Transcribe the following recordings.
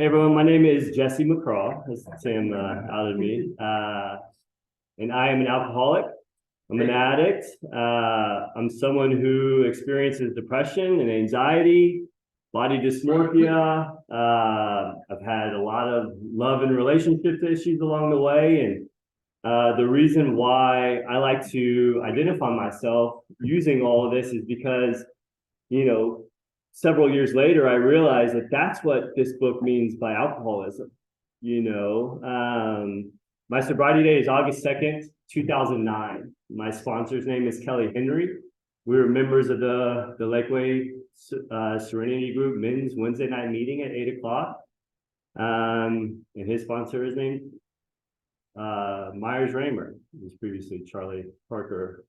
Hey everyone, my name is Jesse McCraw, as Sam outed me, and I am an alcoholic. I'm an addict. I'm someone who experiences depression and anxiety, body dysmorphia. I've had a lot of love and relationship issues along the way, and the reason why I like to identify myself using all of this is because you know, several years later, I realized that that's what this book means by alcoholism. My sobriety date is August 2nd, 2009. My sponsor's name is Kelly Henry. We were members of the Lakeway Serenity Group men's Wednesday night meeting at 8 o'clock. And his sponsor is named Myers Raymer. He was previously Charlie Parker.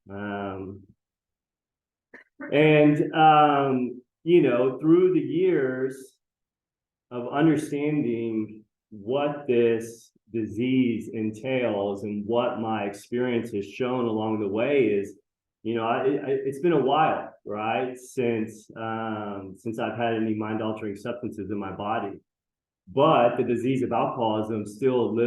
Through the years of understanding what this disease entails and what my experience has shown along the way is, it's been a while, right? Since I've had any mind-altering substances in my body. But the disease of alcoholism still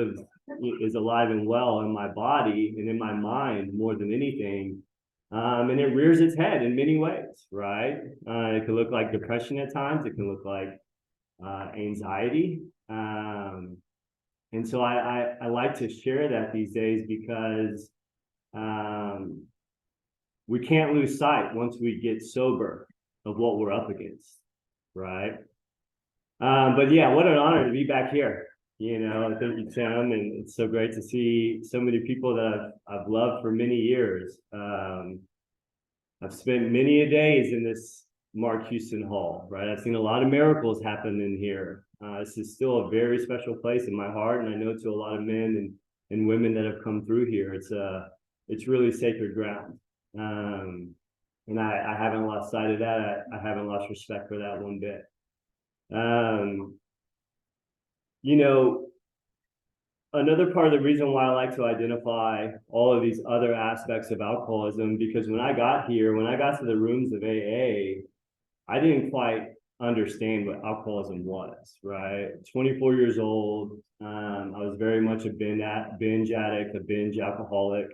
is alive and well in my body and in my mind more than anything. And it rears its head in many ways, right? It can look like depression at times. It can look like anxiety. And so I like to share that these days because we can't lose sight once we get sober of what we're up against, right? But yeah, what an honor to be back here. Thank you, Tim, and it's so great to see so many people that I've loved for many years. I've spent many a days in this Mark Houston Hall, right? I've seen a lot of miracles happen in here. This is still a very special place in my heart, and I know to a lot of men and women that have come through here, it's really sacred ground. And I haven't lost sight of that. I haven't lost respect for that one bit. Another part of the reason why I like to identify all of these other aspects of alcoholism, because when I got to the rooms of AA, I didn't quite understand what alcoholism was, right? 24 years old, I was very much a binge addict, a binge alcoholic.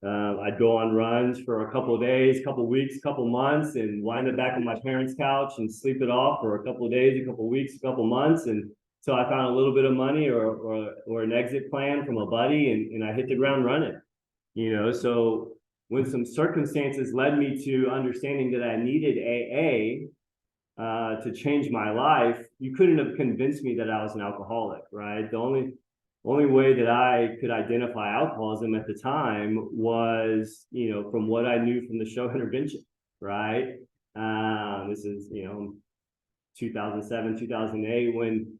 I'd go on runs for a couple of days, couple of weeks, couple months, and wind up back on my parents' couch and sleep it off for a couple of days, a couple of weeks, a couple of months, and so I found a little bit of money or an exit plan from a buddy, and I hit the ground running. So when some circumstances led me to understanding that I needed AA to change my life, you couldn't have convinced me that I was an alcoholic, right? The only way that I could identify alcoholism at the time was, from what I knew from the show Intervention, right? This is, 2007, 2008, when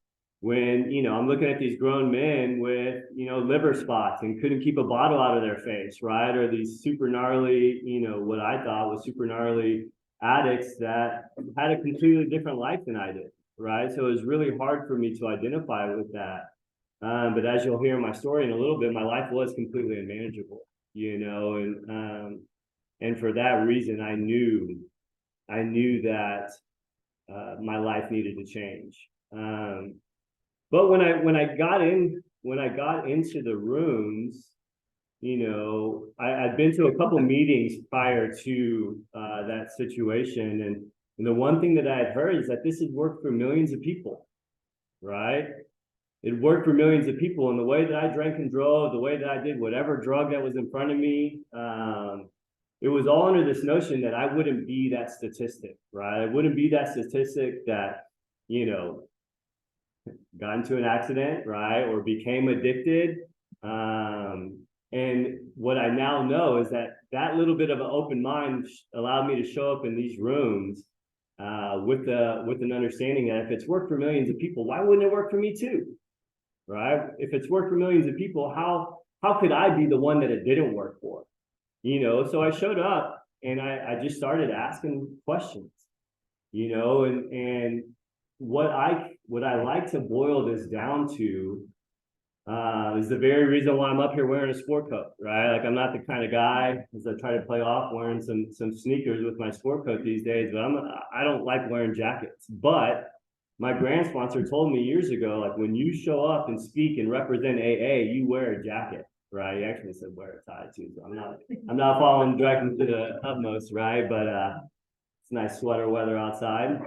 I'm looking at these grown men with, liver spots and couldn't keep a bottle out of their face, right? Or these super gnarly, what I thought was super gnarly addicts that had a completely different life than I did, right? So it was really hard for me to identify with that. But as you'll hear in my story in a little bit, my life was completely unmanageable, and for that reason, I knew that my life needed to change. But when I got into the rooms, I'd been to a couple meetings prior to that situation, and the one thing that I had heard is that this had worked for millions of people, right? It worked for millions of people, and the way that I drank and drove, the way that I did whatever drug that was in front of me, it was all under this notion that I wouldn't be that statistic, right? I wouldn't be that statistic that, got into an accident, right, or became addicted. And what I now know is that little bit of an open mind allowed me to show up in these rooms with an understanding that if it's worked for millions of people, why wouldn't it work for me too? Right? If it's worked for millions of people, how could I be the one that it didn't work for? So I showed up and I just started asking questions, and what I like to boil this down to is the very reason why I'm up here wearing a sport coat, right? Like I'm not the kind of guy, as I try to play off, wearing some sneakers with my sport coat these days, but I don't like wearing jackets. But my grant sponsor told me years ago, like when you show up and speak and represent AA, you wear a jacket, right? He actually said wear a tie too. So I'm not following directly to the utmost, right? But it's nice sweater weather outside.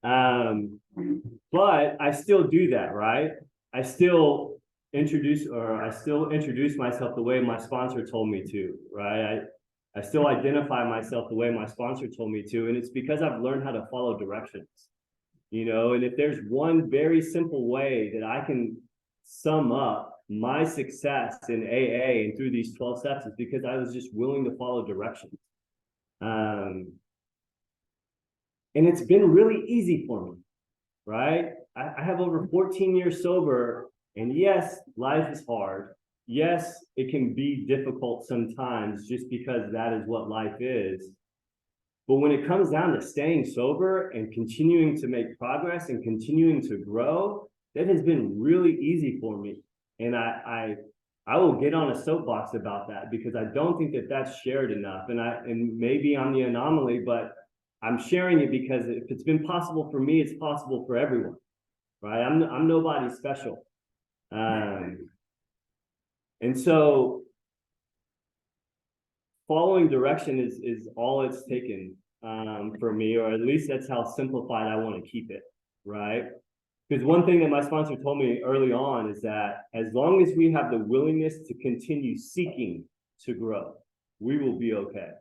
But I still do that, right? I still introduce myself the way my sponsor told me to, right? I still identify myself the way my sponsor told me to, and it's because I've learned how to follow directions, and if there's one very simple way that I can sum up my success in AA and through these 12 steps, is because I was just willing to follow directions. And it's been really easy for me, right? I have over 14 years sober, and yes, life is hard. Yes, it can be difficult sometimes just because that is what life is. But when it comes down to staying sober and continuing to make progress and continuing to grow, that has been really easy for me. And I will get on a soapbox about that, because I don't think that that's shared enough. And maybe I'm the anomaly, but I'm sharing it because if it's been possible for me, it's possible for everyone, right? I'm nobody special. And so following direction is all it's taken for me, or at least that's how simplified I want to keep it, right? Because one thing that my sponsor told me early on is that as long as we have the willingness to continue seeking to grow, we will be okay,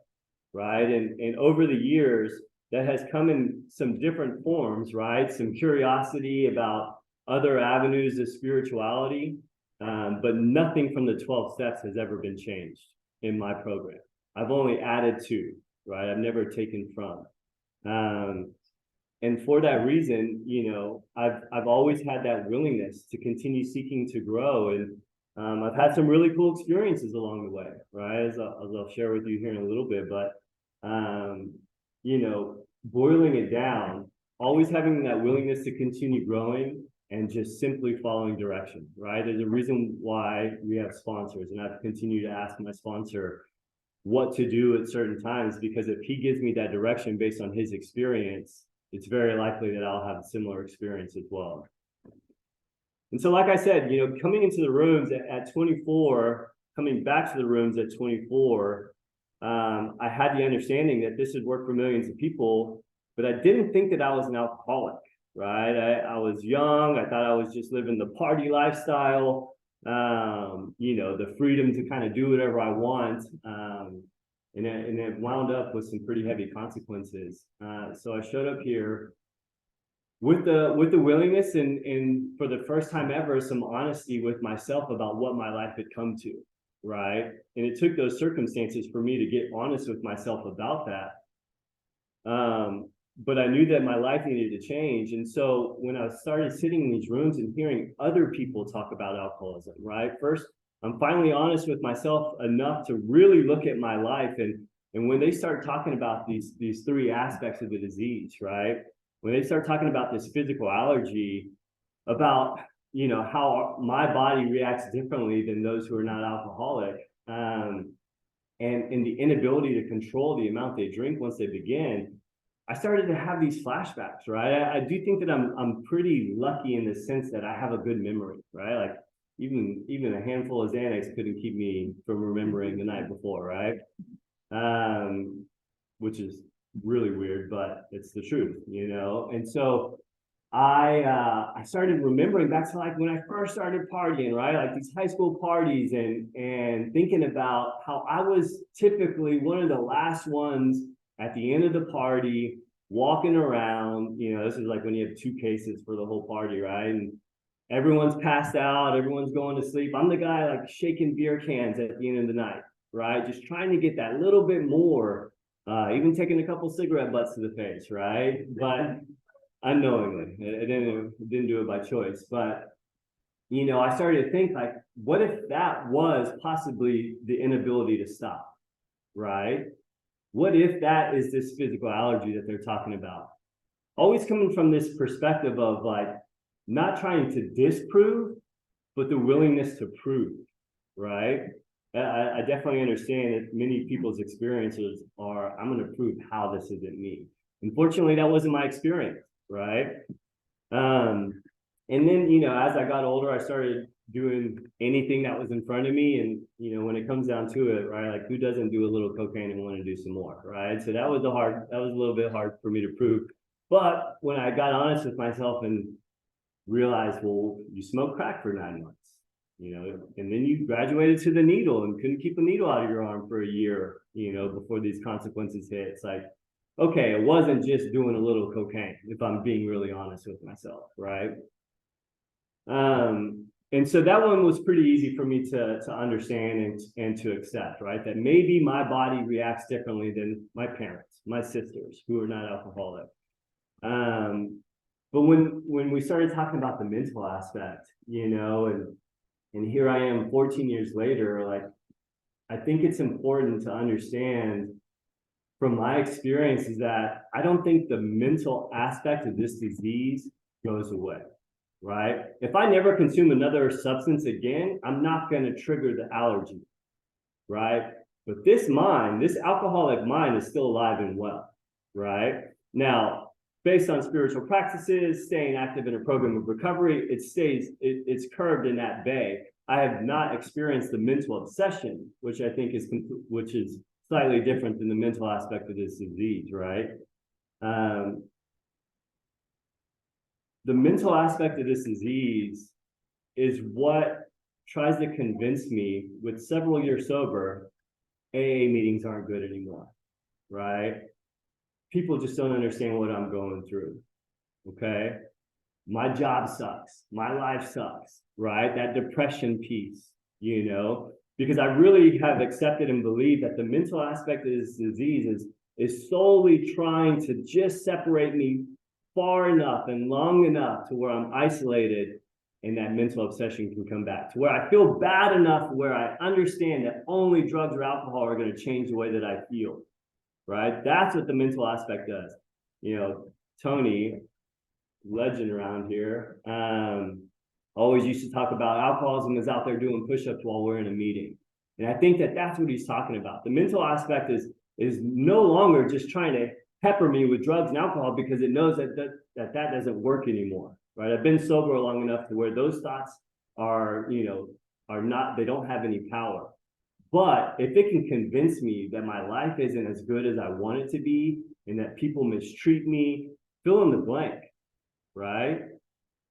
right? And over the years, that has come in some different forms, right? Some curiosity about other avenues of spirituality, but nothing from the 12 steps has ever been changed in my program. I've only added to, right? I've never taken from. And for that reason, I've always had that willingness to continue seeking to grow. And I've had some really cool experiences along the way, right? As I'll share with you here in a little bit, but boiling it down, always having that willingness to continue growing and just simply following direction, right? There's a reason why we have sponsors, and I've continued to ask my sponsor what to do at certain times, because if he gives me that direction based on his experience, it's very likely that I'll have a similar experience as well. And so, like I said, coming into the rooms at 24, coming back to the rooms at 24, I had the understanding that this would work for millions of people, but I didn't think that I was an alcoholic, right? I was young. I thought I was just living the party lifestyle, the freedom to kind of do whatever I want. And it wound up with some pretty heavy consequences. So I showed up here with the willingness and for the first time ever, some honesty with myself about what my life had come to, right? And it took those circumstances for me to get honest with myself about that. But I knew that my life needed to change. And so when I started sitting in these rooms and hearing other people talk about alcoholism, right? First, I'm finally honest with myself enough to really look at my life. And when they start talking about these three aspects of the disease, right? When they start talking about this physical allergy, about, how my body reacts differently than those who are not alcoholic, and the inability to control the amount they drink once they begin, I started to have these flashbacks, right? I do think that I'm pretty lucky in the sense that I have a good memory, right? Like even a handful of Xanax couldn't keep me from remembering the night before, right? Which is really weird, but it's the truth, And so I started remembering back to like when I first started partying, right? Like these high school parties and thinking about how I was typically one of the last ones at the end of the party, walking around. This is like when you have two cases for the whole party, right? And everyone's passed out, everyone's going to sleep. I'm the guy like shaking beer cans at the end of the night, right? Just trying to get that little bit more, even taking a couple cigarette butts to the face, right? But unknowingly, I didn't do it by choice. But, I started to think like, what if that was possibly the inability to stop, right? What if that is this physical allergy that they're talking about? Always coming from this perspective of like, not trying to disprove, but the willingness to prove, right? I definitely understand that many people's experiences are, I'm going to prove how this isn't me. Unfortunately, that wasn't my experience, right? And then, as I got older, I started doing anything that was in front of me. And, when it comes down to it, right, like who doesn't do a little cocaine and want to do some more, right? So that was a little bit hard for me to prove. But when I got honest with myself and realized, well, you smoked crack for 9 months, and then you graduated to the needle and couldn't keep a needle out of your arm for a year, before these consequences hit. It's like, okay, it wasn't just doing a little cocaine, if I'm being really honest with myself, right? And so that one was pretty easy for me to understand and to accept, right? That maybe my body reacts differently than my parents, my sisters who are not alcoholic. But when we started talking about the mental aspect, and here I am 14 years later, like, I think it's important to understand from my experience is that I don't think the mental aspect of this disease goes away, right? If I never consume another substance again, I'm not going to trigger the allergy, right? But this alcoholic mind is still alive and well, right? Now, based on spiritual practices, staying active in a program of recovery, it's curved in that bay. I have not experienced the mental obsession, which I think is slightly different than the mental aspect of this disease, right? The mental aspect of this disease is what tries to convince me, with several years sober, AA meetings aren't good anymore, right? People just don't understand what I'm going through, okay? My job sucks. My life sucks, right? That depression piece, because I really have accepted and believed that the mental aspect of this disease is solely trying to just separate me far enough and long enough to where I'm isolated and that mental obsession can come back, to where I feel bad enough where I understand that only drugs or alcohol are going to change the way that I feel, right? That's what the mental aspect does. Tony, legend around here, always used to talk about alcoholism is out there doing push-ups while we're in a meeting. And I think that that's what he's talking about. The mental aspect is no longer just trying to pepper me with drugs and alcohol because it knows that doesn't work anymore, right? I've been sober long enough to where those thoughts are not, they don't have any power. But if it can convince me that my life isn't as good as I want it to be and that people mistreat me, fill in the blank, right?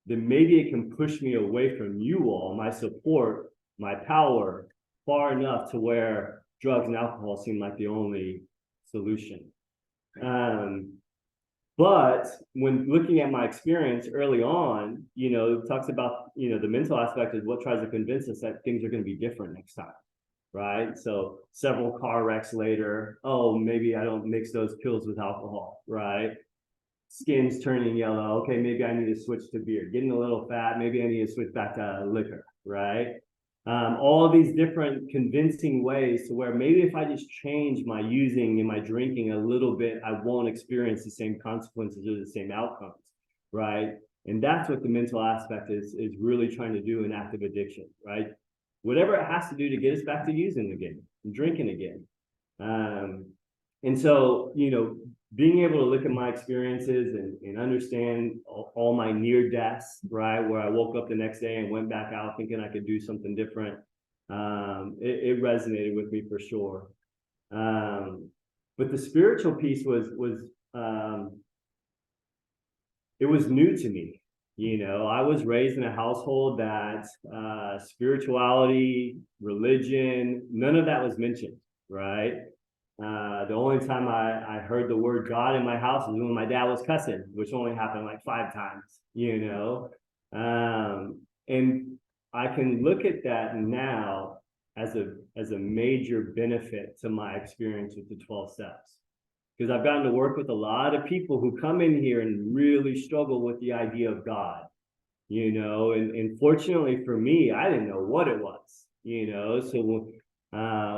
Then maybe it can push me away from you all, my support, my power, far enough to where drugs and alcohol seem like the only solution. But when looking at my experience early on, it talks about, the mental aspect is what tries to convince us that things are going to be different next time, right? So several car wrecks later, oh, maybe I don't mix those pills with alcohol, right? Skin's turning yellow. Okay, maybe I need to switch to beer. Getting a little fat. Maybe I need to switch back to liquor, right? All these different convincing ways to where maybe if I just change my using and my drinking a little bit, I won't experience the same consequences or the same outcomes, right? And that's what the mental aspect is really trying to do in active addiction, right? Whatever it has to do to get us back to using again, and drinking again. And so, being able to look at my experiences and understand all my near deaths, right, where I woke up the next day and went back out thinking I could do something different, it resonated with me for sure. But the spiritual piece was it was new to me. I was raised in a household that spirituality, religion, none of that was mentioned, right? The only time I heard the word God in my house was when my dad was cussing, which only happened like 5 times, and I can look at that now as a major benefit to my experience with the 12 steps. Because I've gotten to work with a lot of people who come in here and really struggle with the idea of God, and fortunately for me, I didn't know what it was, so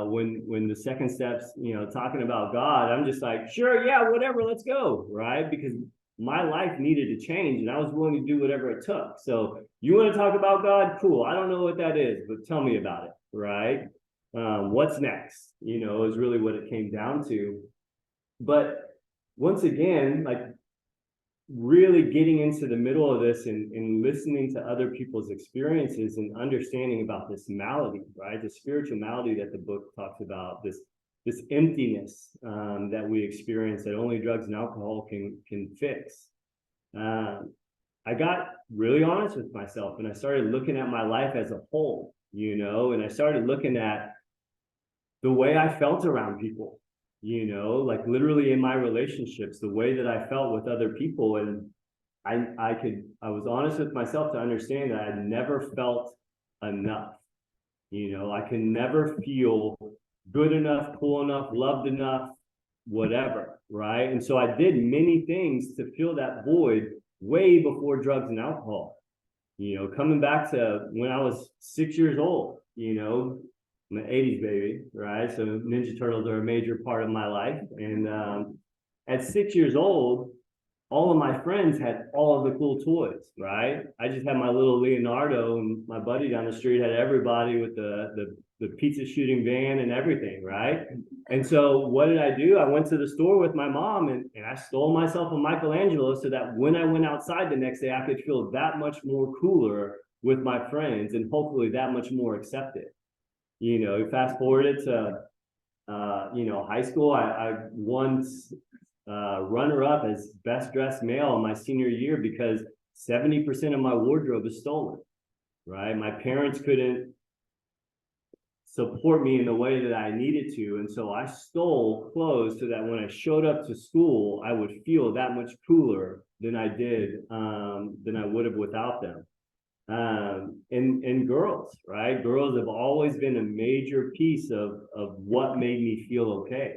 when the second steps, talking about God, I'm just like, sure, yeah, whatever, let's go, right? Because my life needed to change and I was willing to do whatever it took. So you want to talk about God? Cool. I don't know what that is, but tell me about it, right? What's next, is really what it came down to. But once again, like really getting into the middle of this and listening to other people's experiences and understanding about this malady, right? The spiritual malady that the book talks about, this emptiness that we experience that only drugs and alcohol can fix. I got really honest with myself, and I started looking at my life as a whole, and I started looking at the way I felt around people, like literally in my relationships, the way that I felt with other people. And I was honest with myself to understand that I never felt enough. I can never feel good enough, cool enough, loved enough, whatever, right? And so I did many things to fill that void way before drugs and alcohol. Coming back to when I was 6 years old, I'm an 80s baby, right? So Ninja Turtles are a major part of my life. And at 6 years old, all of my friends had all of the cool toys, right? I just had my little Leonardo, and my buddy down the street had everybody with the pizza shooting van and everything, right? And so what did I do? I went to the store with my mom, and I stole myself a Michelangelo so that when I went outside the next day, I could feel that much more cooler with my friends and hopefully that much more accepted. Fast forwarded to high school. I won runner-up as best dressed male in my senior year because 70% of my wardrobe is stolen, right? My parents couldn't support me in the way that I needed to, and so I stole clothes so that when I showed up to school, I would feel that much cooler than I would have without them. And girls, right? Girls have always been a major piece of what made me feel okay.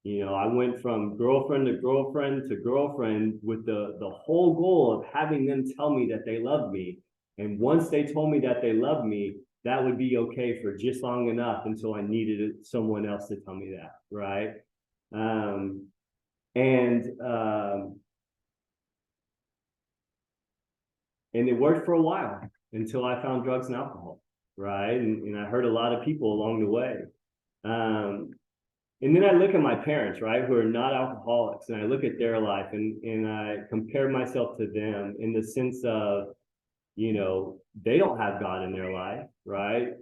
I went from girlfriend to girlfriend to girlfriend with the whole goal of having them tell me that they loved me. And once they told me that they loved me, that would be okay for just long enough until I needed someone else to tell me that, right? And it worked for a while until I found drugs and alcohol, right? And I hurt a lot of people along the way. And then I look at my parents, right, who are not alcoholics, and I look at their life and I compare myself to them in the sense of, they don't have God in their life, right?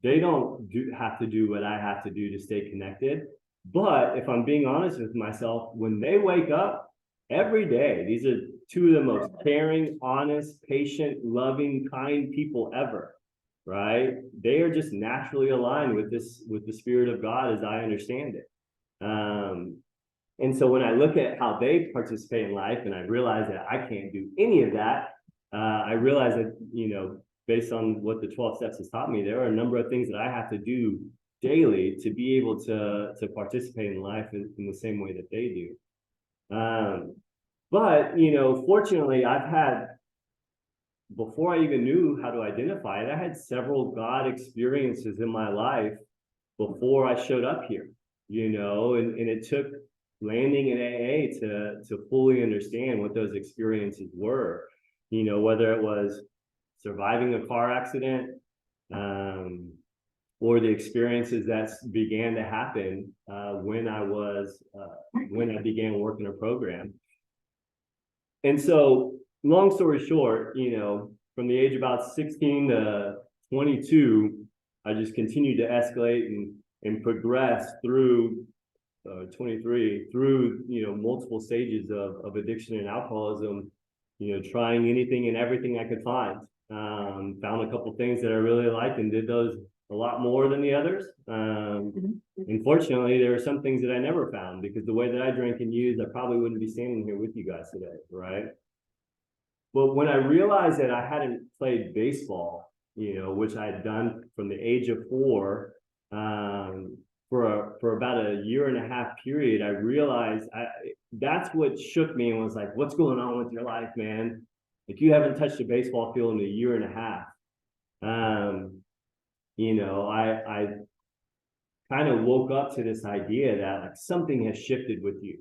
They don't have to do what I have to do to stay connected. But if I'm being honest with myself, when they wake up every day, these are two of the most caring, honest, patient, loving, kind people ever, right? They are just naturally aligned with the Spirit of God as I understand it. And so when I look at how they participate in life and I realize that I can't do any of that, I realize that, based on what the 12 steps has taught me, there are a number of things that I have to do daily to be able to participate in life in the same way that they do. But, fortunately, before I even knew how to identify it, I had several God experiences in my life before I showed up here, and it took landing in AA to fully understand what those experiences were, whether it was surviving a car accident, or the experiences that began to happen when I began working a program. And so, long story short, from the age of about 16 to 22, I just continued to escalate and progress through 23 through multiple stages of addiction and alcoholism, trying anything and everything I could find. Found a couple things that I really liked and did those a lot more than the others. Unfortunately, there are some things that I never found because the way that I drank and used, I probably wouldn't be standing here with you guys today, right? But when I realized that I hadn't played baseball, which I had done from the age of 4, for about a year and a half period, I realized that's what shook me and was like, what's going on with your life, man? Like, you haven't touched a baseball field in a year and a half. I kind of woke up to this idea that like something has shifted with you,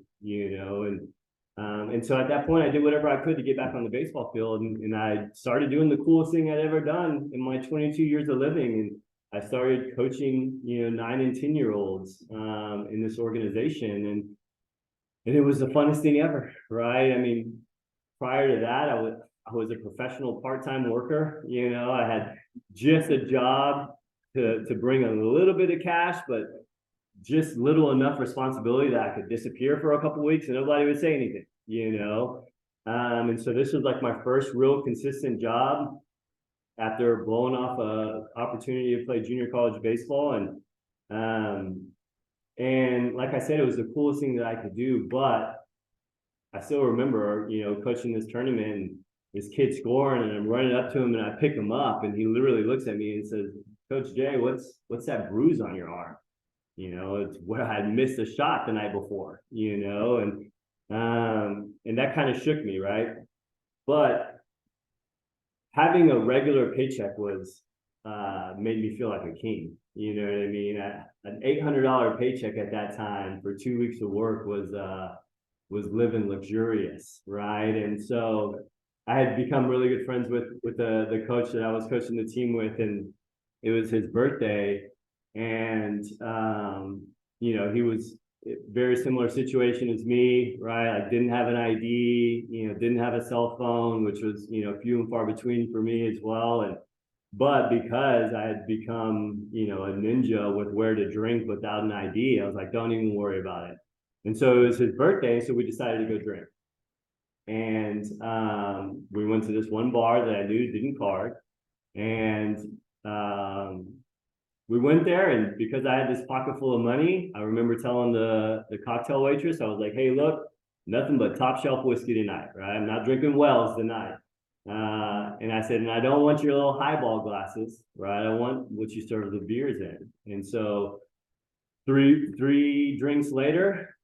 and so at that point I did whatever I could to get back on the baseball field, and I started doing the coolest thing I'd ever done in my 22 years of living, and I started coaching 9 and 10-year-olds in this organization, and it was the funnest thing ever, right? I mean, prior to that, I was a professional part-time worker. I had just a job to bring a little bit of cash, but just little enough responsibility that I could disappear for a couple of weeks and nobody would say anything. And so this was like my first real consistent job after blowing off a opportunity to play junior college baseball. And like I said, it was the coolest thing that I could do, but I still remember, coaching this tournament and this kid scoring, and I'm running up to him and I pick him up and he literally looks at me and says, "Coach Jay, what's that bruise on your arm?" It's where I had missed a shot the night before, and that kind of shook me, right? But having a regular paycheck was made me feel like a king. You know what I mean? An $800 paycheck at that time for 2 weeks of work was living luxurious, right? And so I had become really good friends with the coach that I was coaching the team with, and it was his birthday, and he was very similar situation as me, right? I didn't have an ID, didn't have a cell phone, which was few and far between for me as well. But because I had become a ninja with where to drink without an ID, I was like, don't even worry about it. And so it was his birthday, so we decided to go drink. And we went to this one bar that I knew didn't card, and we went there, and because I had this pocket full of money, I remember telling the cocktail waitress, I was like, "Hey, look, nothing but top shelf whiskey tonight, right? I'm not drinking Wells tonight." And I said, "And I don't want your little highball glasses, right? I want what you serve the beers in." And so three drinks later,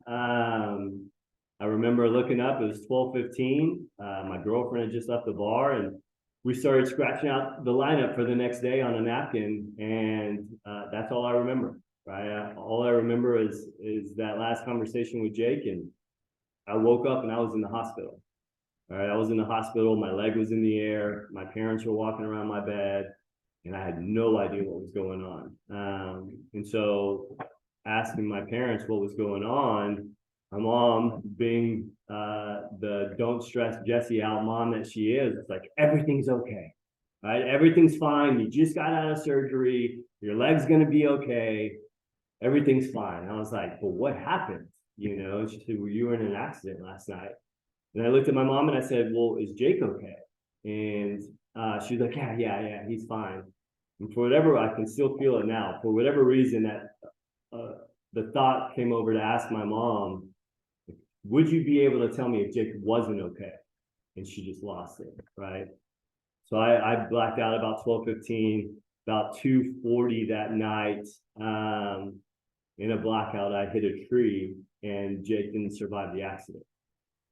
I remember looking up, it was 12:15. My girlfriend had just left the bar, and we started scratching out the lineup for the next day on a napkin, and that's all I remember, right? All I remember is that last conversation with Jake, and I woke up and I was in the hospital. All right, I was in the hospital, my leg was in the air, my parents were walking around my bed, and I had no idea what was going on. And so asking my parents what was going on, my mom, being the don't stress Jesse out mom that she is, it's like, everything's okay, right? Everything's fine. You just got out of surgery. Your leg's going to be okay. Everything's fine. And I was like, but what happened? And she said, well, you were in an accident last night. And I looked at my mom and I said, well, is Jake okay? And she was like, yeah, he's fine. And for whatever, I can still feel it now. For whatever reason, that the thought came over to ask my mom, would you be able to tell me if Jake wasn't okay? And she just lost it, right? So I blacked out about 12:15, about 2:40 that night. In a blackout, I hit a tree, and Jake didn't survive the accident.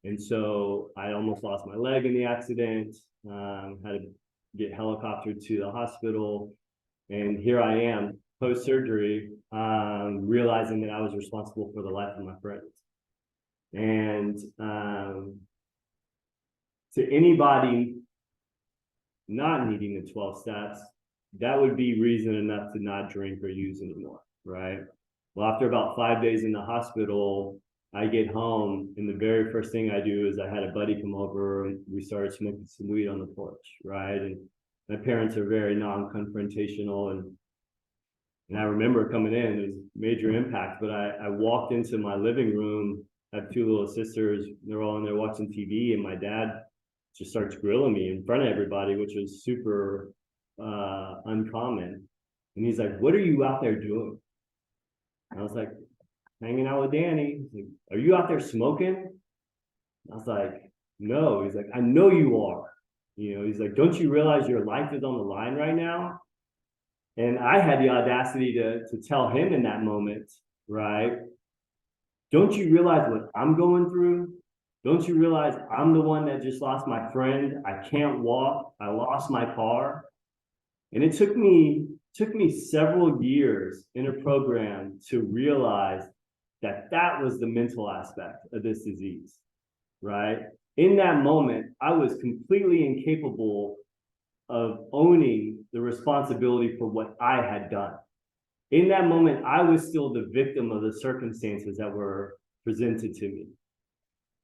And so I almost lost my leg in the accident, had to get helicoptered to the hospital. And here I am, post-surgery, realizing that I was responsible for the life of my friends. And to anybody not needing the 12 steps, that would be reason enough to not drink or use anymore, right? Well, after about 5 days in the hospital, I get home, and the very first thing I do is I had a buddy come over, and we started smoking some weed on the porch, right? And my parents are very non-confrontational, and I remember coming in, it was major impact, but I walked into my living room. I have two little sisters, they're all in there watching TV, and my dad just starts grilling me in front of everybody, which was super uncommon. And he's like, "What are you out there doing?" And I was like, "Hanging out with Danny." He's like, "Are you out there smoking?" And I was like, "No." He's like, "I know you are." He's like, "Don't you realize your life is on the line right now?" And I had the audacity to tell him in that moment, right? "Don't you realize what I'm going through? Don't you realize I'm the one that just lost my friend? I can't walk. I lost my car." And it took me several years in a program to realize that was the mental aspect of this disease, right? In that moment, I was completely incapable of owning the responsibility for what I had done. In that moment, I was still the victim of the circumstances that were presented to me.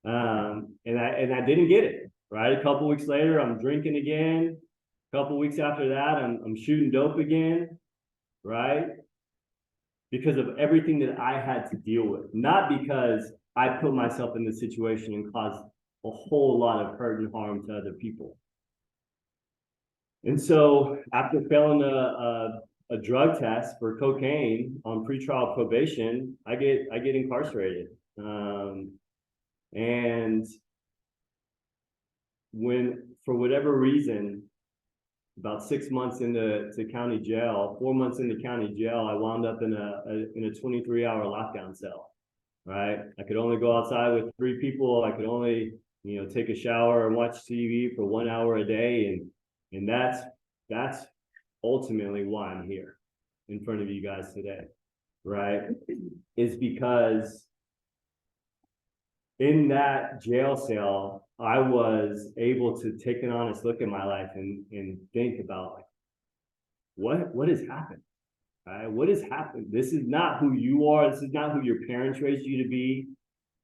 And I didn't get it, right? A couple weeks later, I'm drinking again. A couple weeks after that, I'm shooting dope again, right? Because of everything that I had to deal with, not because I put myself in this situation and caused a whole lot of hurt and harm to other people. And so after failing a drug test for cocaine on pretrial probation, I get incarcerated. And when, for whatever reason, about 6 months into county jail, 4 months into county jail, I wound up in a 23-hour lockdown cell, right? I could only go outside with 3 people. I could only, take a shower and watch TV for 1 hour a day. And that's ultimately why I'm here in front of you guys today, right? Is because in that jail cell, I was able to take an honest look at my life and think about, like, what has happened, right? What has happened? This is not who you are. This is not who your parents raised you to be,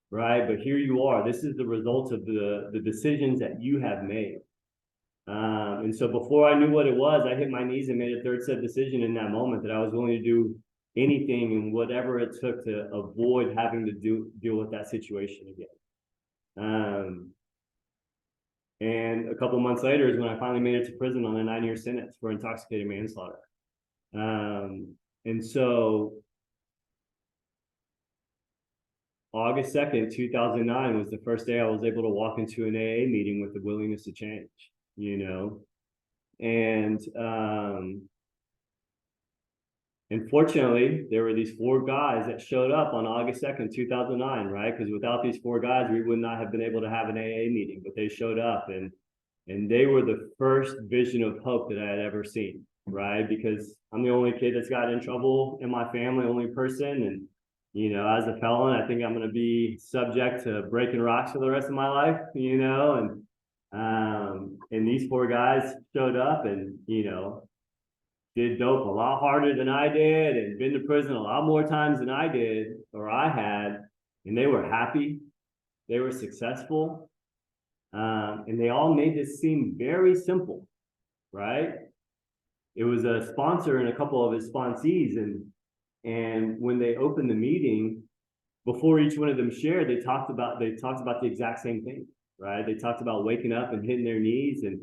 right? But here you are. This is the result of the decisions that you have made. And so before I knew what it was, I hit my knees and made a third set decision in that moment that I was willing to do anything and whatever it took to avoid having to deal with that situation again. And a couple months later is when I finally made it to prison on a 9-year sentence for intoxicated manslaughter. And so August 2nd, 2009 was the first day I was able to walk into an AA meeting with the willingness to change, and fortunately, there were these 4 guys that showed up on August 2nd, 2009, right? Because without these 4 guys, we would not have been able to have an AA meeting, but they showed up and they were the first vision of hope that I had ever seen, right? Because I'm the only kid that's gotten in trouble in my family, only person. And, as a felon, I think I'm going to be subject to breaking rocks for the rest of my life, and these 4 guys showed up and, did dope a lot harder than I did and been to prison a lot more times than I did or I had. And they were happy. They were successful. And they all made this seem very simple, right? It was a sponsor and a couple of his sponsees. And when they opened the meeting, before each one of them shared, they talked about the exact same thing, right? They talked about waking up and hitting their knees and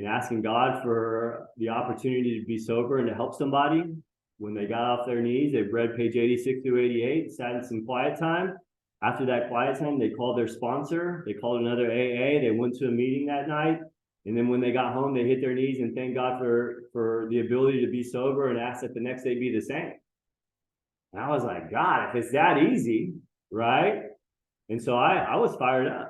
asking God for the opportunity to be sober and to help somebody. When they got off their knees, they read page 86 through 88, sat in some quiet time. After that quiet time, they called their sponsor. They called another AA. They went to a meeting that night. And then when they got home, they hit their knees and thanked God for the ability to be sober and asked that the next day be the same. And I was like, God, if it's that easy, right? And so I was fired up,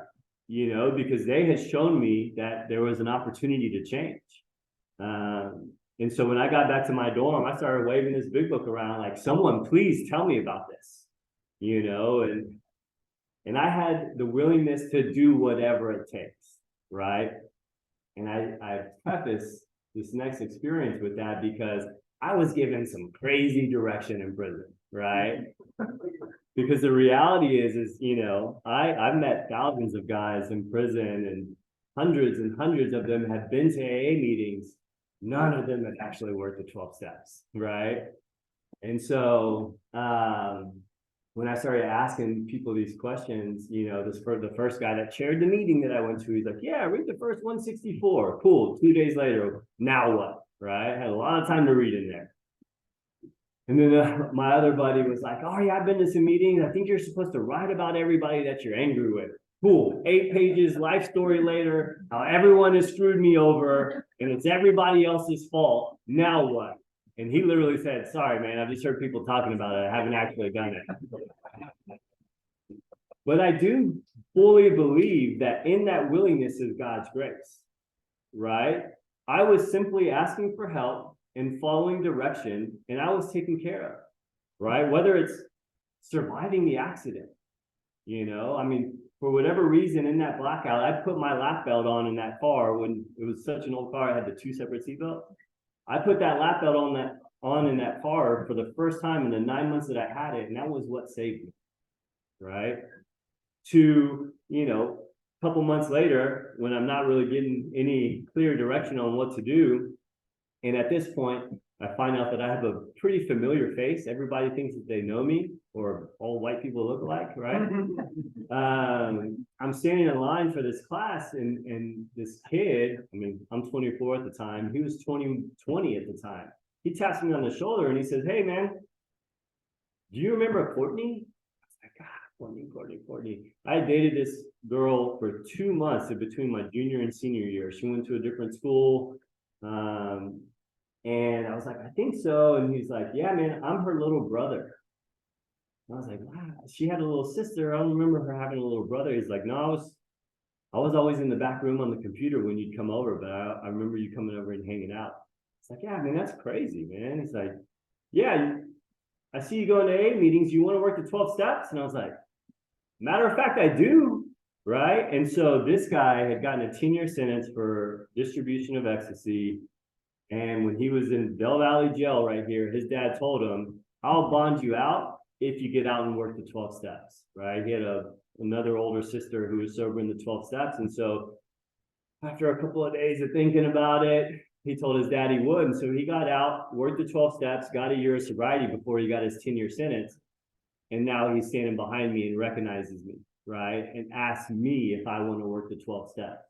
because they had shown me that there was an opportunity to change. And so when I got back to my dorm, I started waving this big book around, like, someone please tell me about this, and I had the willingness to do whatever it takes, right? And I preface this next experience with that because I was given some crazy direction in prison, right? Because the reality is, I've met thousands of guys in prison and hundreds of them have been to AA meetings. None of them have actually worked the 12 steps, right? And so when I started asking people these questions, the first guy that chaired the meeting that I went to, he's like, yeah, read the first 164. Cool. 2 days later, now what, right? I had a lot of time to read in there. And then my other buddy was like, oh yeah, I've been to some meetings. I think you're supposed to write about everybody that you're angry with. Cool. 8 pages, life story later, how everyone has screwed me over and it's everybody else's fault. Now what? And he literally said, sorry, man, I've just heard people talking about it. I haven't actually done it. But I do fully believe that in that willingness is God's grace, right? I was simply asking for help and following direction, and I was taken care of, right? Whether it's surviving the accident, for whatever reason in that blackout, I put my lap belt on in that car when it was such an old car. I had the 2 separate seatbelts. I put that lap belt on in that car for the first time in the 9 months that I had it, and that was what saved me, right? To, couple months later, when I'm not really getting any clear direction on what to do, and at this point, I find out that I have a pretty familiar face. Everybody thinks that they know me, or all white people look alike, right? I'm standing in line for this class, and this kid, I mean, I'm 24 at the time, he was 20 at the time. He taps me on the shoulder and he says, "Hey, man, do you remember Courtney?" I was like, "God, Courtney. I dated this girl for 2 months in between my junior and senior year. She went to a different school. And I was like, "I think so." And he's like, "Yeah, man, I'm her little brother." And I was like, "Wow, she had a little sister. I don't remember her having a little brother." He's like, "No, I was always in the back room on the computer when you'd come over, but I remember you coming over and hanging out." It's like, "Yeah, man, that's crazy, man." He's like, "Yeah, I see you going to AA meetings. You want to work the 12 steps?" And I was like, "Matter of fact, I do." Right. And so this guy had gotten a 10-year sentence for distribution of ecstasy. And when he was in Bell Valley Jail right here, his dad told him, "I'll bond you out if you get out and work the 12 steps." Right. He had another older sister who was sober in the 12 steps. And so after a couple of days of thinking about it, he told his dad he would. And so he got out, worked the 12 steps, got a year of sobriety before he got his 10-year sentence. And now he's standing behind me and recognizes me, right? And asks me if I want to work the 12 steps.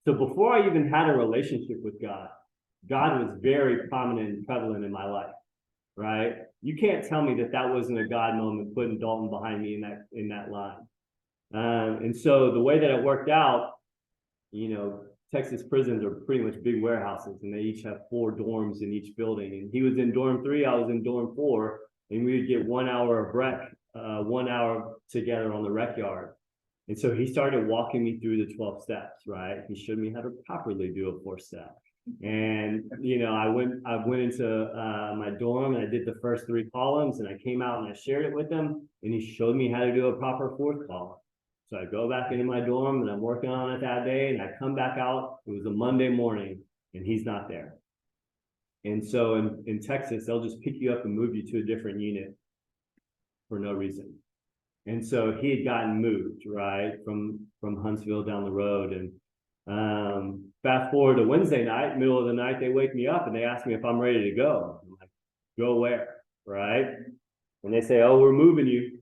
So before I even had a relationship with God was very prominent and prevalent in my life, right? You can't tell me that wasn't a God moment putting Dalton behind me in that line. And so the way that it worked out, Texas prisons are pretty much big warehouses, and they each have 4 dorms in each building. And he was in dorm 3, I was in dorm 4, and we would get 1 hour of rec, 1 hour together on the rec yard. And so he started walking me through the 12 steps, right? He showed me how to properly do a 4-step. And I went into my dorm and I did the first 3 columns, and I came out and I shared it with him, and he showed me how to do a proper 4th column. So I go back into my dorm and I'm working on it that day, and I come back out. It was a Monday morning and he's not there. And so in Texas, they'll just pick you up and move you to a different unit for no reason. And so he had gotten moved, right, from Huntsville down the road. And fast forward to Wednesday night, middle of the night, they wake me up and they ask me if I'm ready to go. I'm like, "Go where?" Right? And they say, "Oh, we're moving you.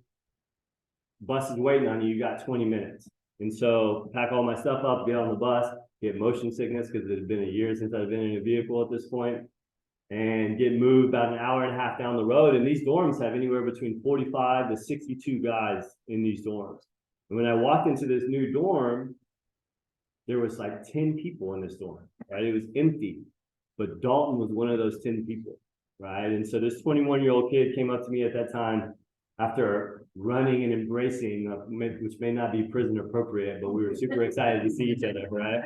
Bus is waiting on you. You got 20 minutes. And so pack all my stuff up, get on the bus, get motion sickness because it had been a year since I'd been in a vehicle at this point, and get moved about an hour and a half down the road. And these dorms have anywhere between 45 to 62 guys in these dorms. And when I walked into this new dorm, there was like 10 people in this dorm, right? It was empty, but Dalton was one of those 10 people, right? And so this 21-year-old kid came up to me at that time after running and embracing, which may not be prison appropriate, but we were super excited to see each other, right?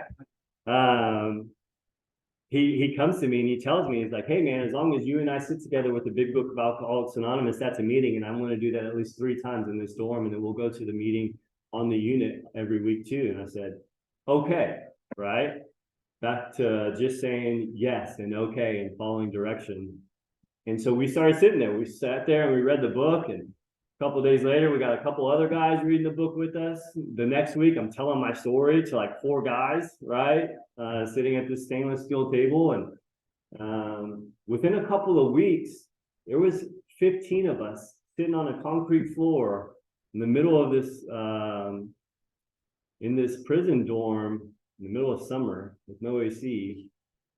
He comes to me and he tells me, he's like, "Hey man, as long as you and I sit together with the big book of Alcoholics Anonymous, that's a meeting, and I'm going to do that at least 3 times in this dorm, and then we'll go to the meeting on the unit every week too." And I said, "Okay," right? Back to just saying yes and okay and following direction. And so we started sitting there. We sat there and we read the book, and a couple of days later, we got a couple other guys reading the book with us. The next week, I'm telling my story to like 4 guys, right? Sitting at this stainless steel table. And within a couple of weeks, there was 15 of us sitting on a concrete floor in the middle of this, in this prison dorm in the middle of summer with no AC.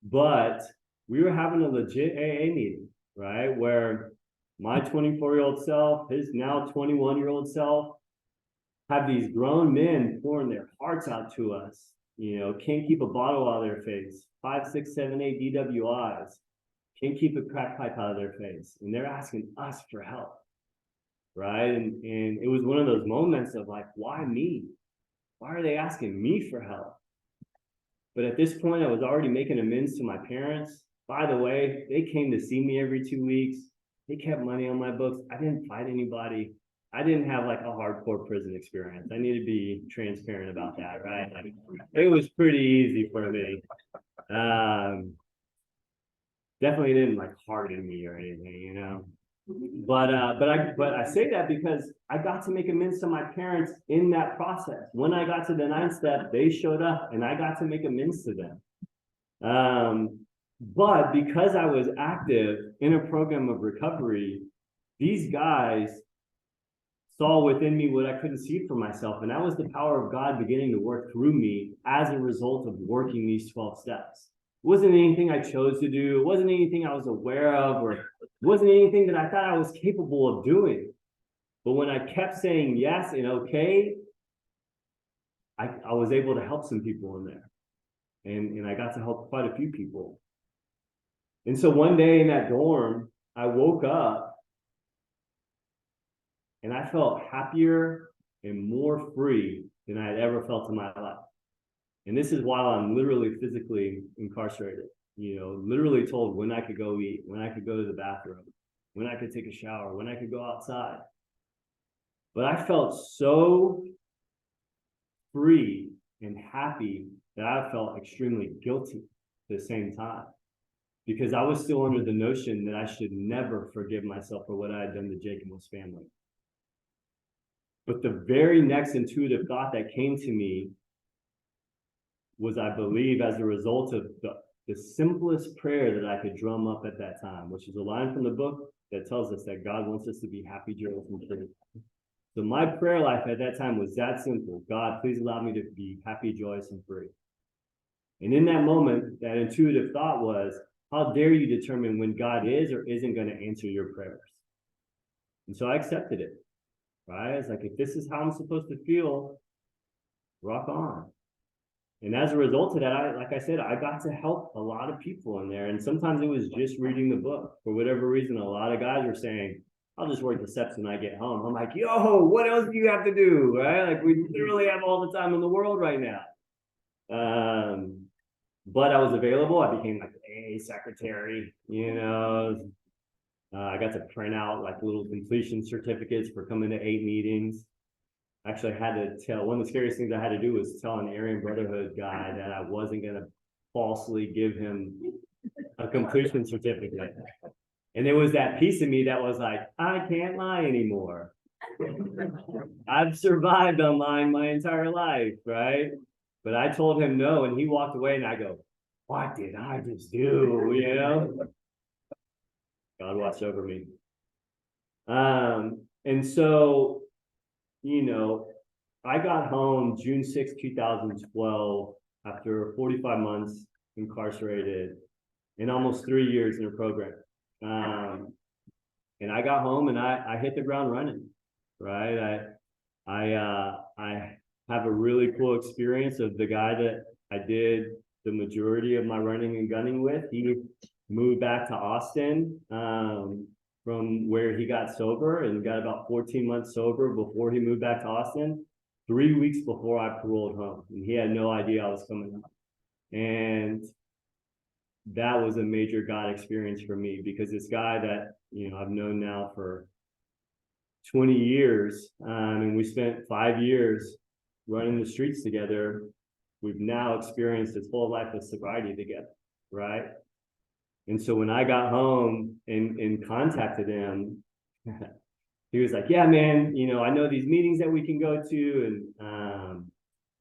But we were having a legit AA meeting, right? Where my 24-year-old self, his now 21-year-old self, have these grown men pouring their hearts out to us. Can't keep a bottle out of their face, 5, 6, 7, 8 DWIs, can't keep a crack pipe out of their face. And they're asking us for help, right? And it was one of those moments of like, why me? Why are they asking me for help? But at this point, I was already making amends to my parents. By the way, they came to see me every 2 weeks. They kept money on my books. I didn't fight anybody. I didn't have like a hardcore prison experience. I need to be transparent about that, right? Like, it was pretty easy for me. Definitely didn't like harden me or anything, But I say that because I got to make amends to my parents in that process. When I got to the ninth step, they showed up and I got to make amends to them. But because I was active in a program of recovery, these guys saw within me what I couldn't see for myself. And that was the power of God beginning to work through me as a result of working these 12 steps. It wasn't anything I chose to do. It wasn't anything I was aware of, or it wasn't anything that I thought I was capable of doing. But when I kept saying yes and okay, I was able to help some people in there. And I got to help quite a few people. And so one day in that dorm, I woke up and I felt happier and more free than I had ever felt in my life. And this is while I'm literally physically incarcerated, literally told when I could go eat, when I could go to the bathroom, when I could take a shower, when I could go outside. But I felt so free and happy that I felt extremely guilty at the same time, because I was still under the notion that I should never forgive myself for what I had done to Jake and his family. But the very next intuitive thought that came to me was, I believe, as a result of the simplest prayer that I could drum up at that time, which is a line from the book that tells us that God wants us to be happy, joyous, and free. So my prayer life at that time was that simple: God, please allow me to be happy, joyous, and free. And in that moment, that intuitive thought was, how dare you determine when God is or isn't going to answer your prayers? And so I accepted it, right? It's like, if this is how I'm supposed to feel, rock on. And as a result of that, like I said, I got to help a lot of people in there. And sometimes it was just reading the book. For whatever reason, a lot of guys were saying, I'll just work the steps when I get home. I'm like, yo, what else do you have to do, right? Like, we literally have all the time in the world right now. But I was available. I became like a secretary, I got to print out like little completion certificates for coming to 8 meetings. Actually, I had to tell, one of the scariest things I had to do was tell an Aryan Brotherhood guy that I wasn't going to falsely give him a completion certificate. And there was that piece of me that was like, I can't lie anymore. I've survived on lying my entire life, right? But I told him no, and he walked away, and I go, what did I just do, God watched over me. And so, I got home June 6, 2012, after 45 months incarcerated and almost 3 years in a program. And I got home and I hit the ground running, right? I have a really cool experience of the guy that I did the majority of my running and gunning with. He moved back to Austin from where he got sober, and got about 14 months sober before he moved back to Austin, 3 weeks before I paroled home. And he had no idea I was coming home. And that was a major God experience for me, because this guy that, I've known now for 20 years, and we spent 5 years running the streets together. We've now experienced his whole life of sobriety together, right? And so when I got home and contacted him, he was like, yeah, man, I know these meetings that we can go to.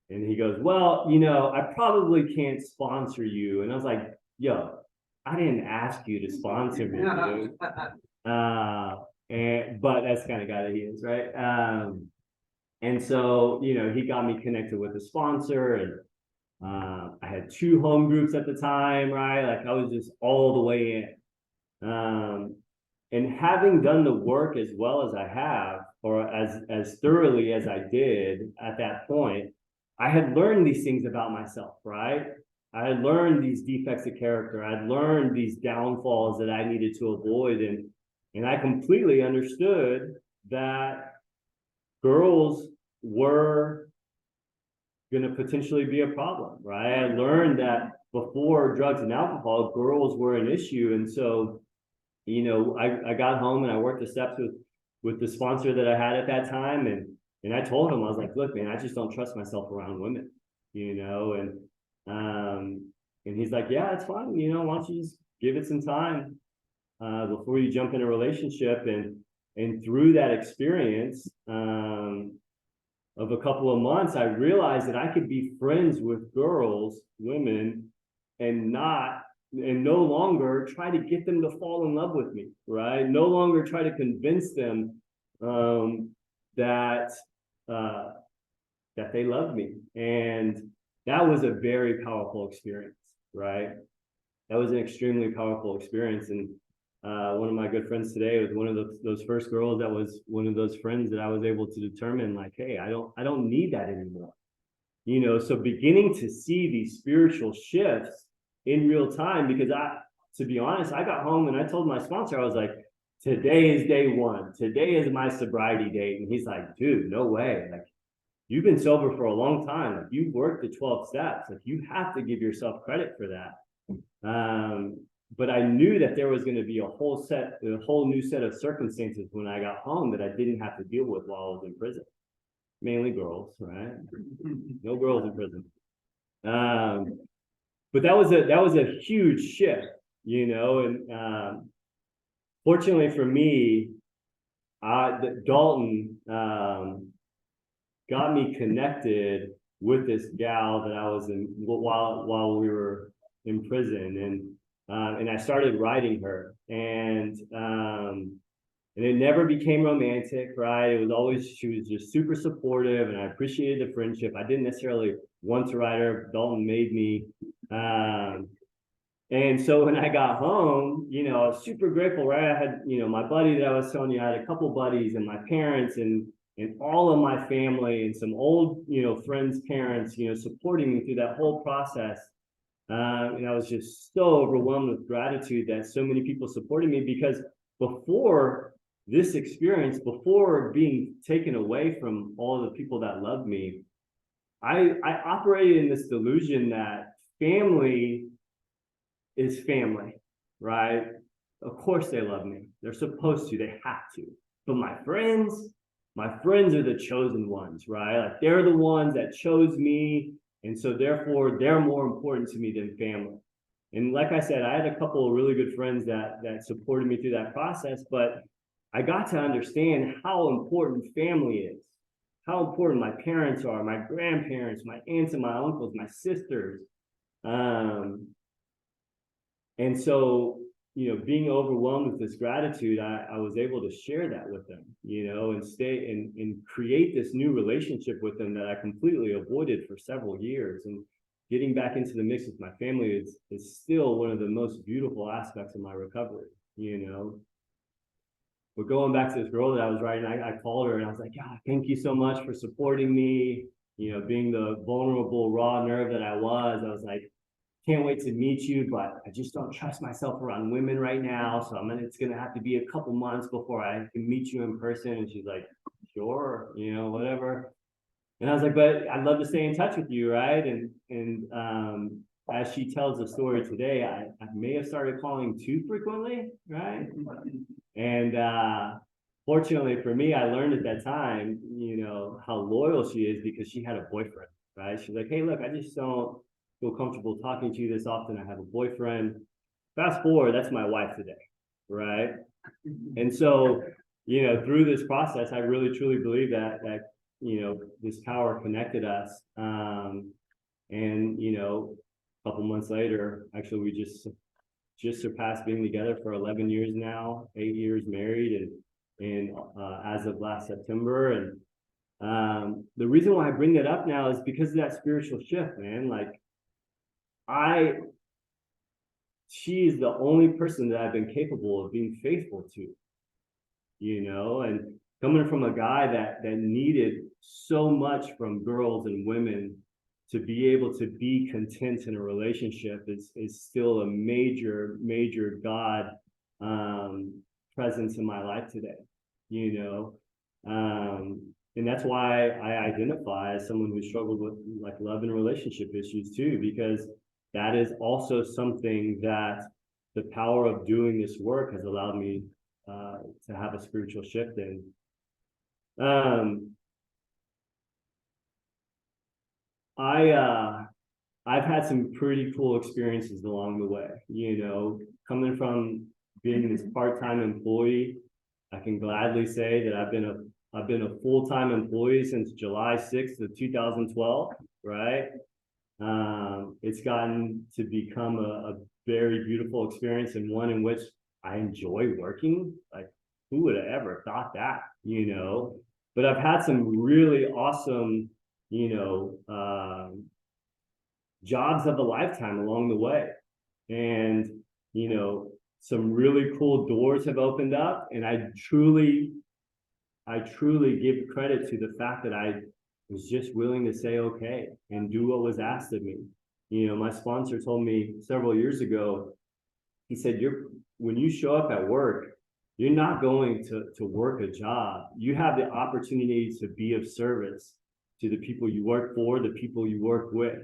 And he goes, well, I probably can't sponsor you. And I was like, yo, I didn't ask you to sponsor me, dude. But that's the kind of guy that he is, right? And so, he got me connected with a sponsor, and I had 2 home groups at the time, right? Like, I was just all the way in. And having done the work as well as I have, or as thoroughly as I did at that point, I had learned these things about myself, right? I had learned these defects of character. I'd learned these downfalls that I needed to avoid. And I completely understood that girls were going to potentially be a problem, right? I learned that before drugs and alcohol, girls were an issue. And so, I got home and I worked the steps with the sponsor that I had at that time. And I told him, I was like, look, man, I just don't trust myself around women, and he's like, yeah, it's fine. Why don't you just give it some time? before you jump in a relationship. And through that experience of a couple of months, I realized that I could be friends with girls, women, and no longer try to get them to fall in love with me, right? No longer try to convince them that they love me. And that was a very powerful experience, right? That was an extremely powerful experience. And one of my good friends today was one of those first girls that was one of those friends that I was able to determine, like, hey, I don't need that anymore. So beginning to see these spiritual shifts in real time, because to be honest, I got home and I told my sponsor, I was like, today is day one. Today is my sobriety date. And he's like, dude, no way. Like, you've been sober for a long time. Like, you've worked the 12 steps. Like, you have to give yourself credit for that. But I knew that there was going to be a whole new set of circumstances when I got home that I didn't have to deal with while I was in prison. Mainly girls, right? No girls in prison. But that was a huge shift, and fortunately for me, Dalton got me connected with this gal that I was in while we were in prison, and I started writing her, and it never became romantic, right? She was just super supportive, and I appreciated the friendship. I didn't necessarily want to write her. Dalton made me. And so when I got home, I was super grateful, right? I had, my buddy that I was telling you, I had a couple buddies and my parents and all of my family and some old, friends' parents, supporting me through that whole process. And I was just so overwhelmed with gratitude that so many people supported me, because before this experience, before being taken away from all the people that loved me, I operated in this delusion that family is family, right? Of course they love me. They're supposed to, they have to. But my friends are the chosen ones, right? Like, they're the ones that chose me. And so therefore they're more important to me than family. And like I said, I had a couple of really good friends that supported me through that process, but I got to understand how important family is, how important my parents are, my grandparents, my aunts and my uncles, my sisters. And so, being overwhelmed with this gratitude, I was able to share that with them, and stay and create this new relationship with them that I completely avoided for several years. And getting back into the mix with my family is still one of the most beautiful aspects of my recovery, But going back to this girl that I was writing, I called her and I was like, yeah, thank you so much for supporting me. Being the vulnerable, raw nerve that I was like, can't wait to meet you, but I just don't trust myself around women right now. So it's going to have to be a couple months before I can meet you in person. And she's like, sure, whatever. And I was like, but I'd love to stay in touch with you, right? And as she tells the story today, I may have started calling too frequently, right? And fortunately for me, I learned at that time, how loyal she is, because she had a boyfriend, right? She's like, hey, look, I just don't feel comfortable talking to you this often. I have a boyfriend. Fast forward, that's my wife today, right? And so, through this process, I really truly believe that this power connected us. And a couple months later, actually, we just surpassed being together for 11 years now, 8 years married, and as of last September. And the reason why I bring that up now is because of that spiritual shift, man. Like, she is the only person that I've been capable of being faithful to, and coming from a guy that needed so much from girls and women to be able to be content in a relationship is still a major God presence in my life today, and that's why I identify as someone who struggled with like love and relationship issues too, because that is also something that the power of doing this work has allowed me to have a spiritual shift in. I've had some pretty cool experiences along the way, coming from being this part-time employee, I can gladly say that I've been a full-time employee since July 6th of 2012, right? It's gotten to become a very beautiful experience, and one in which I enjoy working. Like, who would have ever thought that, But I've had some really awesome, jobs of a lifetime along the way. And, some really cool doors have opened up, and I truly give credit to the fact that I was just willing to say okay and do what was asked of me. My sponsor told me several years ago, he said, when you show up at work, you're not going to work a job. You have the opportunity to be of service to the people you work for, the people you work with.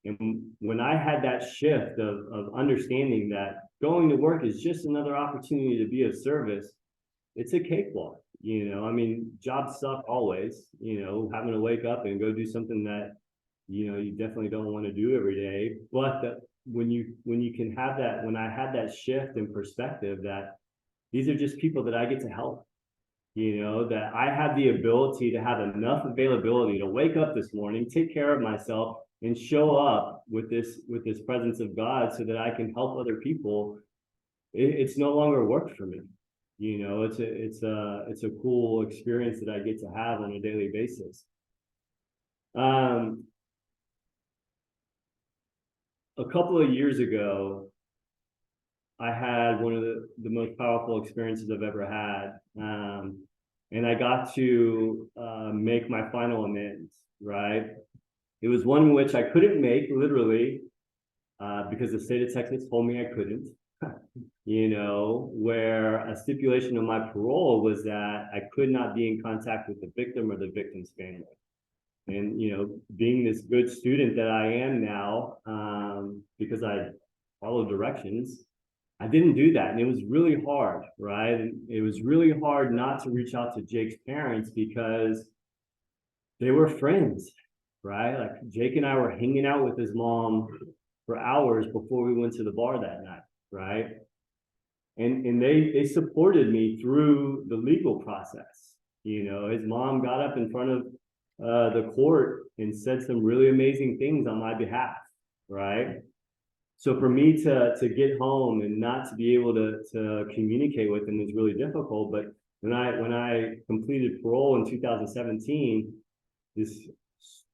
And when I had that shift of understanding that going to work is just another opportunity to be of service, it's a cakewalk. Jobs suck always, having to wake up and go do something that, you definitely don't want to do every day. But when you can have that, when I had that shift in perspective that these are just people that I get to help, that I have the ability to have enough availability to wake up this morning, take care of myself, and show up with this presence of God so that I can help other people. It's no longer work for me. It's a cool experience that I get to have on a daily basis. A couple of years ago, I had one of the most powerful experiences I've ever had. And I got to make my final amends, right? It was one which I couldn't make literally because the state of Texas told me I couldn't. Where a stipulation of my parole was that I could not be in contact with the victim or the victim's family. And, being this good student that I am now, because I followed directions, I didn't do that. And it was really hard, right? And it was really hard not to reach out to Jake's parents because they were friends, right? Like, Jake and I were hanging out with his mom for hours before we went to the bar that night, right? And they supported me through the legal process. His mom got up in front of the court and said some really amazing things on my behalf, right? So for me to get home and not to be able to communicate with him was really difficult. But when I completed parole in 2017, this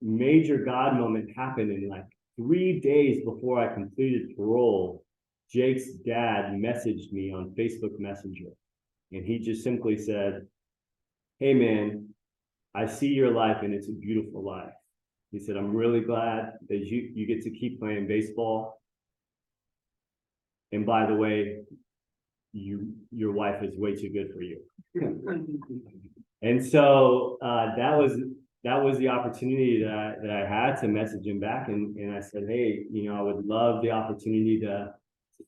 major God moment happened, in like 3 days before I completed parole. Jake's dad messaged me on Facebook Messenger, and he just simply said, "Hey man, I see your life and it's a beautiful life." He said, "I'm really glad that you get to keep playing baseball. And by the way, your wife is way too good for you." And so that was the opportunity that I had to message him back, and I said, "Hey, I would love the opportunity to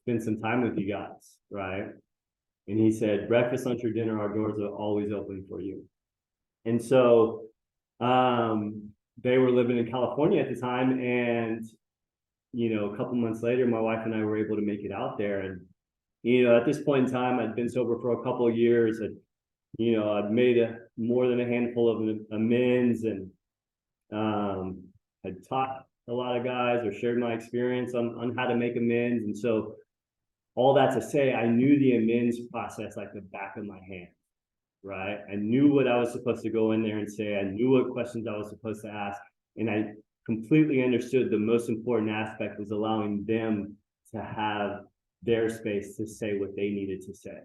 spend some time with you guys," right? And he said, "Breakfast, lunch, or dinner, our doors are always open for you." And so they were living in California at the time, and a couple months later, my wife and I were able to make it out there. And at this point in time, I'd been sober for a couple of years, and I'd made more than a handful of amends, and had taught a lot of guys or shared my experience on how to make amends. And so all that to say, I knew the amends process like the back of my hand, right? I knew what I was supposed to go in there and say. I knew what questions I was supposed to ask. And I completely understood the most important aspect was allowing them to have their space to say what they needed to say,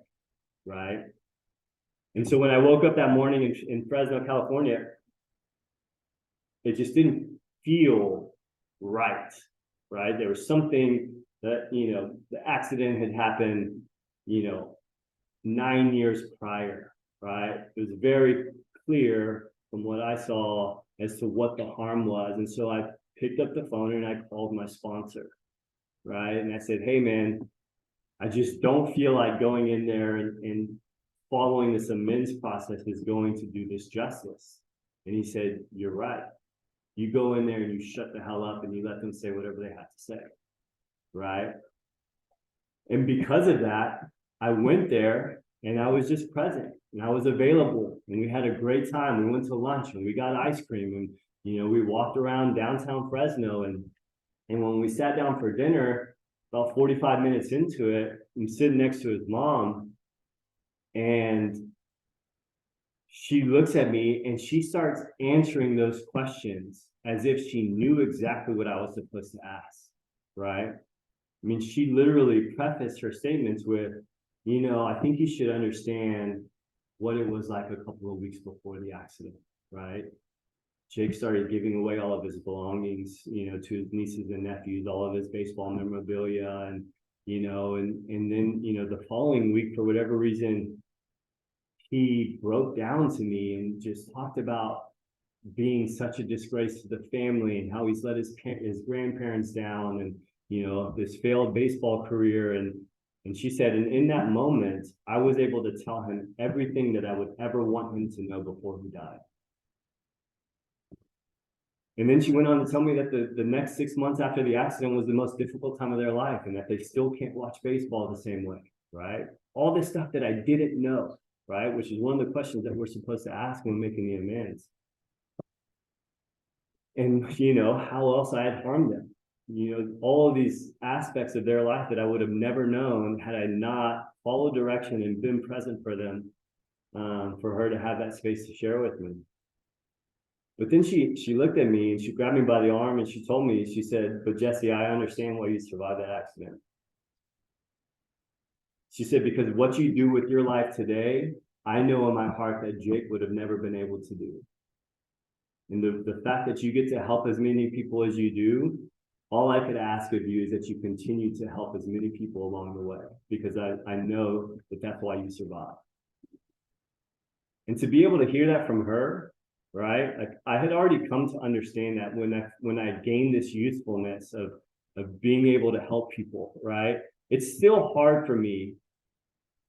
right? And so when I woke up that morning in Fresno, California, it just didn't feel right? There was something that, the accident had happened, 9 years prior, right? It was very clear from what I saw as to what the harm was. And so I picked up the phone and I called my sponsor, right? And I said, "Hey man, I just don't feel like going in there and following this amends process is going to do this justice." And he said, "You're right. You go in there and you shut the hell up and you let them say whatever they have to say," right? And because of that, I went there and I was just present and I was available and we had a great time. We went to lunch and we got ice cream and, we walked around downtown Fresno and when we sat down for dinner, about 45 minutes into it, I'm sitting next to his mom and she looks at me and she starts answering those questions as if she knew exactly what I was supposed to ask, right? I mean, she literally prefaced her statements with, I think you should understand what it was like a couple of weeks before the accident, right? Jake started giving away all of his belongings, to his nieces and nephews, all of his baseball memorabilia. And, and then, the following week, for whatever reason, he broke down to me and just talked about being such a disgrace to the family and how he's let his grandparents down and, this failed baseball career. And she said, and in that moment, I was able to tell him everything that I would ever want him to know before he died. And then she went on to tell me that the next 6 months after the accident was the most difficult time of their life and that they still can't watch baseball the same way, right? All this stuff that I didn't know, right? Which is one of the questions that we're supposed to ask when making the amends. And, how else I had harmed them. All of these aspects of their life that I would have never known had I not followed direction and been present for them, for her to have that space to share with me. But then she looked at me and she grabbed me by the arm and she told me, she said, but Jesse, I understand why you survived that accident. She said, because what you do with your life today, I know in my heart that Jake would have never been able to do. And the fact that you get to help as many people as you do, all I could ask of you is that you continue to help as many people along the way, because I know that that's why you survived. And to be able to hear that from her, right? Like I had already come to understand that when I gained this usefulness of being able to help people, right? It's still hard for me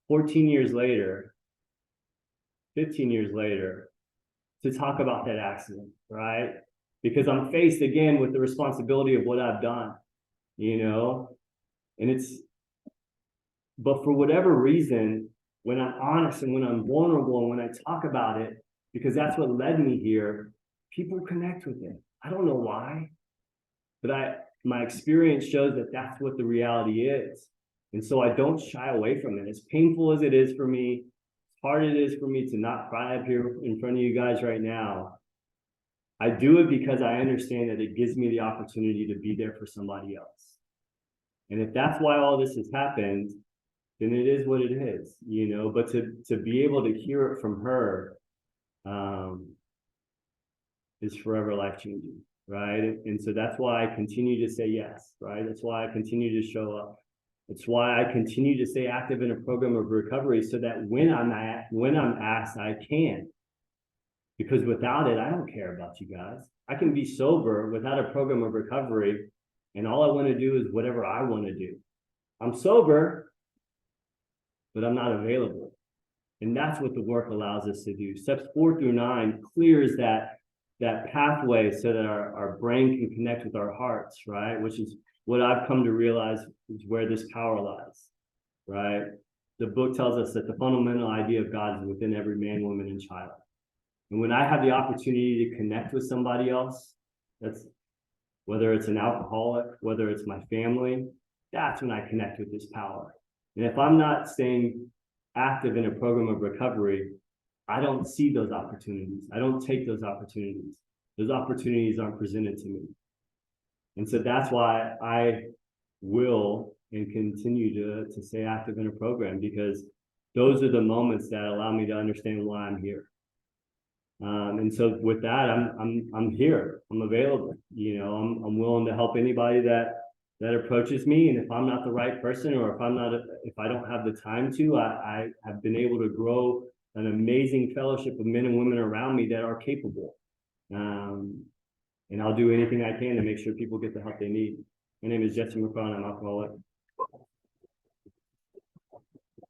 14 years later, 15 years later, to talk about that accident, right? Because I'm faced again with the responsibility of what I've done, and but for whatever reason, when I'm honest and when I'm vulnerable and when I talk about it, because that's what led me here, people connect with it. I don't know why, but my experience shows that that's what the reality is. And so I don't shy away from it. As painful as it is for me, hard it is for me to not cry up here in front of you guys right now, I do it because I understand that it gives me the opportunity to be there for somebody else. And if that's why all this has happened, then it is what it is, but to be able to hear it from her is forever life-changing, right? And so that's why I continue to say yes, right? That's why I continue to show up. It's why I continue to stay active in a program of recovery so that when I'm asked, I can. Because without it, I don't care about you guys. I can be sober without a program of recovery, and all I want to do is whatever I want to do. I'm sober, but I'm not available. And that's what the work allows us to do. Steps 4 through 9 clears that pathway so that our brain can connect with our hearts, right? Which is what I've come to realize is where this power lies, right? The book tells us that the fundamental idea of God is within every man, woman, and child. And when I have the opportunity to connect with somebody else, that's whether it's an alcoholic, whether it's my family, that's when I connect with this power. And if I'm not staying active in a program of recovery, I don't see those opportunities. I don't take those opportunities. Those opportunities aren't presented to me. And so that's why I will and continue to stay active in a program, because those are the moments that allow me to understand why I'm here. And so with that, I'm here. I'm available. I'm willing to help anybody that approaches me. And if I'm not the right person, or if I don't have the time to, I have been able to grow an amazing fellowship of men and women around me that are capable. And I'll do anything I can to make sure people get the help they need. My name is Jesse McCraw, and I'm alcoholic.